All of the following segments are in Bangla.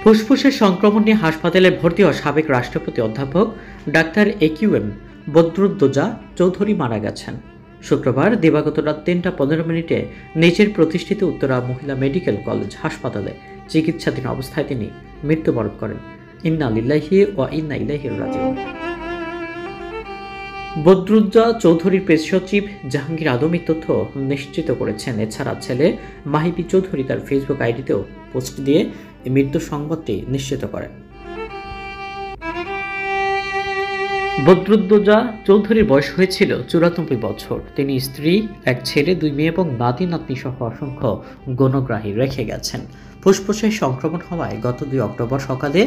ফুসফুসের সংক্রমণ নিয়ে হাসপাতালে ভর্তি হওয়া সাবেক রাষ্ট্রপতি অধ্যাপক ডাক্তার একিউএম বদরুদ্দোজা চৌধুরী মারা গেছেন। শুক্রবার দিবাগত রাত ৩টা ১৫ নিজের প্রতিষ্ঠিত উত্তরা মহিলা মেডিকেল কলেজ হাসপাতালে চিকিৎসাধীন অবস্থায় তিনি মৃত্যুবরণ করেন। ইন্না লিল্লাহি ওয়া ইন্না ইলাইহি রাজিউন। বদরুদ্দোজা চৌধুরীর প্রেস সচিব জাহাঙ্গীর আদম এই তথ্য নিশ্চিত করেছেন। এছাড়া ছেলে মাহিবি চৌধুরী তার ফেসবুক আইডিতেও পোস্ট দিয়ে এই মৃত্যু সংবাদটি নিশ্চিত করেন। বদরুদ্দোজা চৌধুরীর বয়স হয়েছিল ৯৪ বছর। তিনি স্ত্রী, এক ছেলে, ২ মেয়ে এবং নাতি নাতনি সহ অসংখ্য গণগ্রাহী রেখে গেছেন। ফুসফুসের সংক্রমণ হওয়ায় গত ২ অক্টোবর সকালে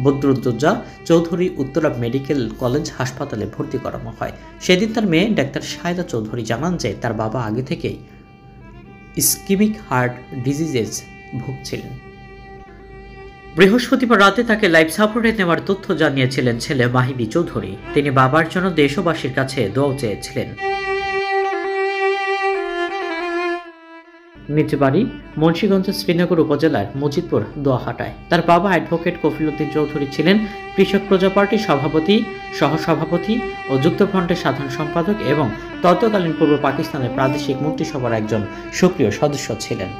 বদরুদ্দোজা চৌধুরী উত্তরা মেডিকেল কলেজ হাসপাতালে ভর্তি করানো হয়। সেদিন তার মেয়ে ডাক্তার শায়দা চৌধুরী জানান যে তার বাবা আগে থেকেই ইসকিমিক হার্ট ডিজিজেস ভুগছিলেন। বৃহস্পতিবার রাতে তাকে লাইফ সাপোর্টে নেওয়ার তথ্য জানিয়েছিলেন ছেলে মাহিবি চৌধুরী। তিনি বাবার জন্য দেশবাসীর কাছে দোয়া চেয়েছিলেন। নিজ বাড়ি মুন্সিগঞ্জের শ্রীনগর উপজেলার মজিদপুর দোয়াহাটায়। তার বাবা অ্যাডভোকেট কফিল উদ্দিন চৌধুরী ছিলেন কৃষক প্রজা পার্টির সভাপতি, সহসভাপতি ও যুক্তফ্রন্টের সাধারণ সম্পাদক এবং তৎকালীন পূর্ব পাকিস্তানের প্রাদেশিক মন্ত্রিসভার একজন সক্রিয় সদস্য ছিলেন।